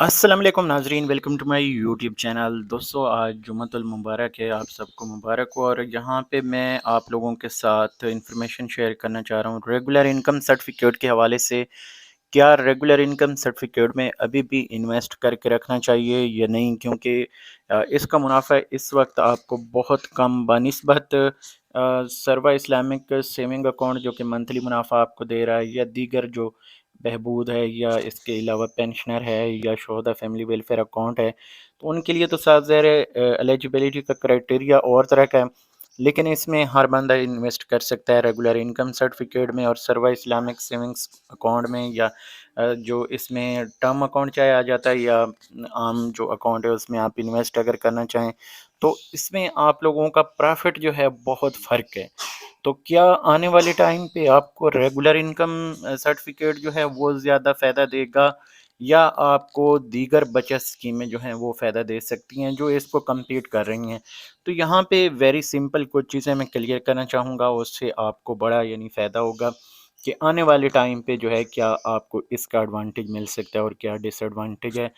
अस्सलाम वालेकुम नाजरीन, welcome to my YouTube channel. दोस्तों, आज जुम्मतुल मुबारक है, आप सबको मुबारक हो। और यहाँ पे मैं आप लोगों के साथ इंफॉर्मेशन शेयर करना चाह रहा हूँ रेगुलर इनकम सर्टिफिकेट के हवाले से। क्या रेगुलर इनकम सर्टिफिकेट में अभी भी इन्वेस्ट करके रखना चाहिए या नहीं, क्योंकि इसका मुनाफा इस वक्त आपको बहुत कम बनिस्बत सर्वा इस्लामिक सेविंग अकाउंट जो कि मंथली मुनाफा आपको दे रहा है, या दीगर जो बहबूद है, या इसके अलावा पेंशनर है, या शोहदा फैमिली वेलफेयर अकाउंट है, तो उनके लिए तो साथ ज़ाहिर एलिजिबिलिटी का क्राइटेरिया और तरह का है। लेकिन इसमें हर बंदा इन्वेस्ट कर सकता है रेगुलर इनकम सर्टिफिकेट में और सर्वा इस्लामिक सेविंग्स अकाउंट में, या जो इसमें टर्म अकाउंट चाहे आ जाता है, या आम जो अकाउंट है उसमें आप इन्वेस्ट अगर करना चाहें, तो इसमें आप लोगों का प्रॉफिट जो है बहुत फ़र्क है। तो क्या आने वाले टाइम पे आपको रेगुलर इनकम सर्टिफिकेट जो है वो ज़्यादा फ़ायदा देगा, या आपको दीगर बचत स्कीमें जो हैं वो फ़ायदा दे सकती हैं जो इसको कम्पीट कर रही हैं? तो यहाँ पे वेरी सिंपल कुछ चीज़ें मैं क्लियर करना चाहूँगा, उससे आपको बड़ा यानी फ़ायदा होगा कि आने वाले टाइम पे जो है क्या आपको इसका एडवांटेज मिल सकता है और क्या डिसएडवांटेज है।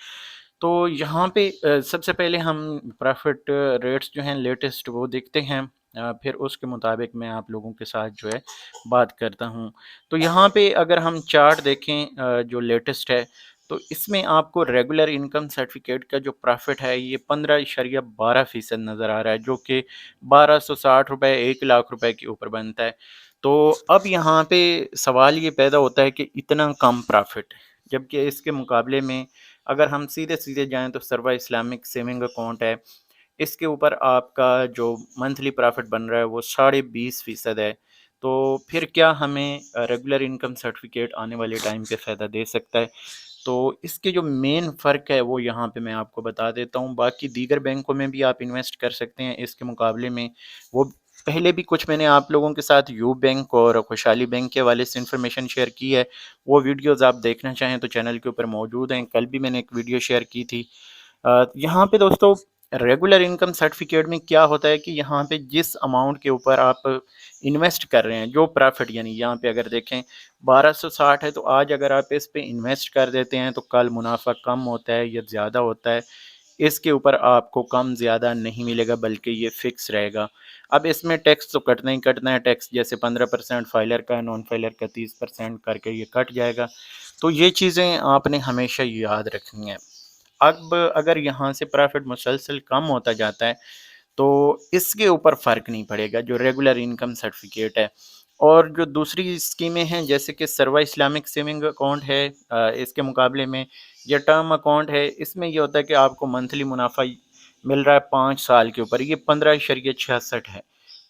तो यहाँ पे सबसे पहले हम प्रॉफिट रेट्स जो हैं लेटेस्ट वो देखते हैं। फिर उसके मुताबिक मैं आप लोगों के साथ जो है बात करता हूँ। तो यहाँ पे अगर हम चार्ट देखें जो लेटेस्ट है, तो इसमें आपको रेगुलर इनकम सर्टिफिकेट का जो प्रॉफिट है ये 15.12% नज़र आ रहा है, जो कि 1260 रुपये 1 लाख रुपए के ऊपर बनता है। तो अब यहाँ पे सवाल ये पैदा होता है कि इतना कम प्रॉफिट, जबकि इसके मुकाबले में अगर हम सीधे सीधे जाएं तो सर्वा इस्लामिक सेविंग अकाउंट है, इसके ऊपर आपका जो मंथली प्रॉफिट बन रहा है वो 20.5% है। तो फिर क्या हमें रेगुलर इनकम सर्टिफिकेट आने वाले टाइम पे फ़ायदा दे सकता है? तो इसके जो मेन फ़र्क है वो यहाँ पे मैं आपको बता देता हूँ। बाकी दीगर बैंकों में भी आप इन्वेस्ट कर सकते हैं इसके मुकाबले में। वो पहले भी कुछ मैंने आप लोगों के साथ यू बैंक और खुशहाली बैंक के हवाले से इन्फॉर्मेशन शेयर की है। वो वीडियोज़ आप देखना चाहें तो चैनल के ऊपर मौजूद हैं। कल भी मैंने एक वीडियो शेयर की थी। यहाँ पे दोस्तों रेगुलर इनकम सर्टिफिकेट में क्या होता है कि यहाँ पे जिस अमाउंट के ऊपर आप इन्वेस्ट कर रहे हैं, जो प्रॉफिट यानी यहाँ पे अगर देखें 1260 है, तो आज अगर आप इस पे इन्वेस्ट कर देते हैं तो कल मुनाफा कम होता है या ज़्यादा होता है, इसके ऊपर आपको कम ज़्यादा नहीं मिलेगा बल्कि ये फ़िक्स रहेगा। अब इसमें टैक्स तो कटना ही कटना है, टैक्स जैसे 15% फाइलर का, नॉन फाइलर का 30% करके ये कट जाएगा। तो ये चीज़ें आपने हमेशा याद रखनी है। अब अगर यहाँ से प्रॉफिट मुसलसल कम होता जाता है, तो इसके ऊपर फ़र्क नहीं पड़ेगा जो रेगुलर इनकम सर्टिफिकेट है। और जो दूसरी स्कीमें हैं जैसे कि सर्वा इस्लामिक सेविंग अकाउंट है, इसके मुकाबले में या टर्म अकाउंट है, इसमें ये होता है कि आपको मंथली मुनाफा मिल रहा है 5 साल के ऊपर, ये 15.66 है।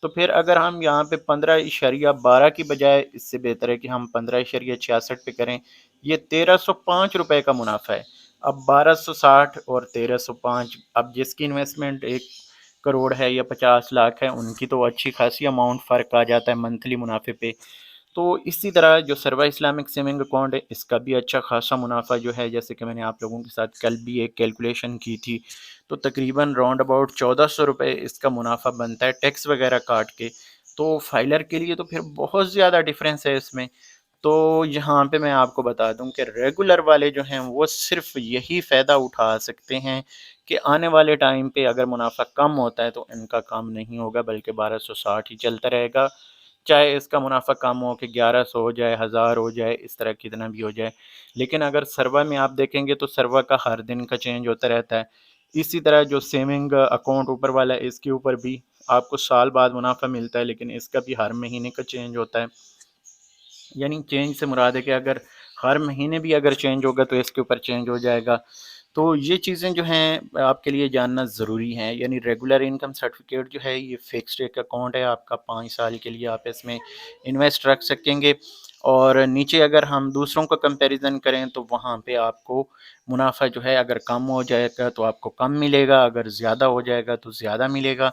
तो फिर अगर हम यहाँ पे 15.12 की बजाय इससे बेहतर है कि हम 15.66 पे करें। ये 1305 रुपये का मुनाफा है। अब 1260 और 1305, अब जिसकी इन्वेस्टमेंट 1 करोड़ है या 50 लाख है, उनकी तो अच्छी खासी अमाउंट फ़र्क आ जाता है मंथली मुनाफे पे। तो इसी तरह जो सर्वा इस्लामिक सेविंग अकाउंट है, इसका भी अच्छा खासा मुनाफा जो है, जैसे कि मैंने आप लोगों के साथ कल भी एक कैलकुलेशन की थी, तो तकरीबन राउंड अबाउट 1400 रुपये इसका मुनाफा बनता है टैक्स वगैरह काट के। तो फाइलर के लिए तो फिर बहुत ज़्यादा डिफरेंस है इसमें। तो यहाँ पे मैं आपको बता दूं कि रेगुलर वाले जो हैं वो सिर्फ यही फ़ायदा उठा सकते हैं कि आने वाले टाइम पे अगर मुनाफा कम होता है तो इनका काम नहीं होगा बल्कि 1260 ही चलता रहेगा। चाहे इसका मुनाफा कम हो कि 1100 हो जाए, 1000 हो जाए, इस तरह कितना भी हो जाए। लेकिन अगर सर्वा में आप देखेंगे तो सर्वा का हर दिन का चेंज होता रहता है। इसी तरह जो सेविंग अकाउंट ऊपर वाला है, इसके ऊपर भी आपको साल बाद मुनाफा मिलता है, लेकिन इसका भी हर महीने का चेंज होता है। यानी चेंज से मुराद है कि अगर हर महीने भी अगर चेंज होगा तो इसके ऊपर चेंज हो जाएगा। तो ये चीज़ें जो हैं आपके लिए जानना ज़रूरी हैं। यानी रेगुलर इनकम सर्टिफिकेट जो है ये फ़िक्स्ड एक अकाउंट है आपका, 5 साल के लिए आप इसमें इन्वेस्ट रख सकेंगे। और नीचे अगर हम दूसरों का कंपैरिजन करें तो वहाँ पे आपको मुनाफा जो है अगर कम हो जाएगा तो आपको कम मिलेगा, अगर ज़्यादा हो जाएगा तो ज़्यादा मिलेगा।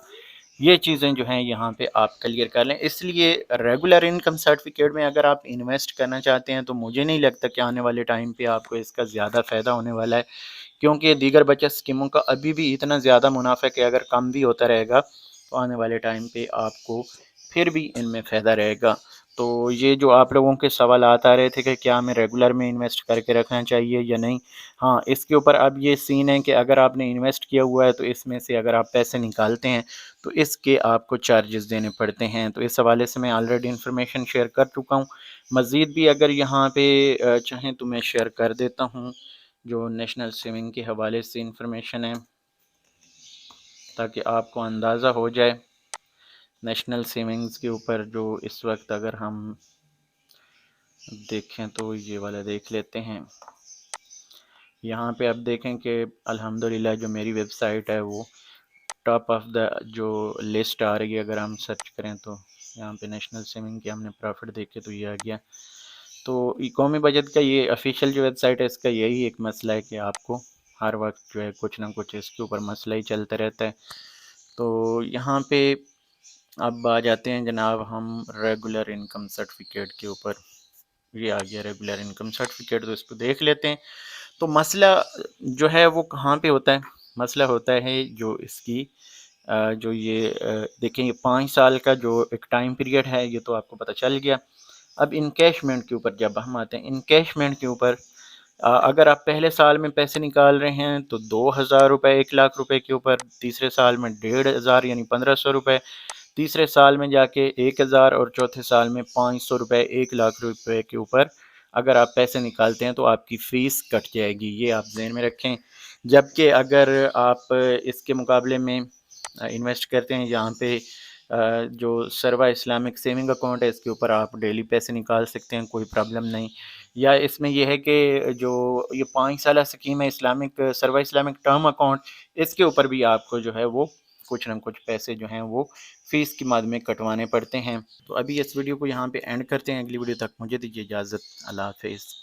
ये चीज़ें जो हैं यहाँ पे आप क्लियर कर लें। इसलिए रेगुलर इनकम सर्टिफिकेट में अगर आप इन्वेस्ट करना चाहते हैं तो मुझे नहीं लगता कि आने वाले टाइम पे आपको इसका ज़्यादा फ़ायदा होने वाला है, क्योंकि दीगर बचत स्कीमों का अभी भी इतना ज़्यादा मुनाफा है कि अगर कम भी होता रहेगा तो आने वाले टाइम पे आपको फिर भी इनमें फ़ायदा रहेगा। تو یہ جو آپ لوگوں کے سوالات آ رہے تھے کہ کیا ہمیں ریگولر میں انویسٹ کر کے رکھنا چاہیے یا نہیں، ہاں اس کے اوپر اب یہ سین ہے کہ اگر آپ نے انویسٹ کیا ہوا ہے تو اس میں سے اگر آپ پیسے نکالتے ہیں تو اس کے آپ کو چارجز دینے پڑتے ہیں. تو اس حوالے سے میں آلریڈی انفارمیشن شیئر کر چکا ہوں. مزید بھی اگر یہاں پہ چاہیں تو میں شیئر کر دیتا ہوں جو نیشنل سیونگ کے حوالے سے انفارمیشن ہے، تاکہ آپ کو اندازہ ہو جائے نیشنل سیونگز کے اوپر. جو اس وقت اگر ہم دیکھیں تو یہ والا دیکھ لیتے ہیں. یہاں پہ اب دیکھیں کہ الحمدللہ جو میری ویب سائٹ ہے وہ ٹاپ آف دا جو لسٹ آ رہی ہے. اگر ہم سرچ کریں تو یہاں پہ نیشنل سیونگ کے ہم نے پروفٹ دیکھے تو یہ آ گیا. تو قومی بجٹ کا یہ افیشیل جو ویب سائٹ ہے اس کا یہی ایک مسئلہ ہے کہ آپ کو ہر وقت جو ہے کچھ نہ کچھ اس کے اوپر مسئلہ ہی چلتا رہتا ہے. تو یہاں پہ اب آ جاتے ہیں جناب ہم ریگولر انکم سرٹیفکیٹ کے اوپر. یہ آ گیا ریگولر انکم سرٹیفکیٹ، تو اس کو دیکھ لیتے ہیں. تو مسئلہ جو ہے وہ کہاں پہ ہوتا ہے؟ مسئلہ ہوتا ہے جو اس کی جو یہ دیکھیں یہ 5 سال کا جو ایک ٹائم پیریڈ ہے یہ تو آپ کو پتہ چل گیا. اب انکیشمنٹ کے اوپر جب ہم آتے ہیں، انکیشمنٹ کے اوپر اگر آپ پہلے سال میں پیسے نکال رہے ہیں تو 2,000 روپے 1,00,000 روپے کے اوپر، تیسرے سال میں 1,500 یعنی 1,500 روپے، تیسرے سال میں جا کے 1,000 اور چوتھے سال میں 500 روپے 1,00,000 روپے کے اوپر اگر آپ پیسے نکالتے ہیں تو آپ کی فیس کٹ جائے گی. یہ آپ ذہن میں رکھیں. جبکہ اگر آپ اس کے مقابلے میں انویسٹ کرتے ہیں یہاں پہ جو سروا اسلامک سیونگ اکاؤنٹ ہے اس کے اوپر آپ ڈیلی پیسے نکال سکتے ہیں، کوئی پرابلم نہیں. یا اس میں یہ ہے کہ جو یہ 5 سالہ اسکیم ہے اسلامک سروا اسلامک ٹرم اکاؤنٹ، اس کے اوپر بھی آپ کو جو ہے وہ کچھ نہ کچھ پیسے جو ہیں وہ فیس کی مد میں کٹوانے پڑتے ہیں. تو ابھی اس ویڈیو کو یہاں پہ اینڈ کرتے ہیں. اگلی ویڈیو تک مجھے دیجیے اجازت. اللہ حافظ.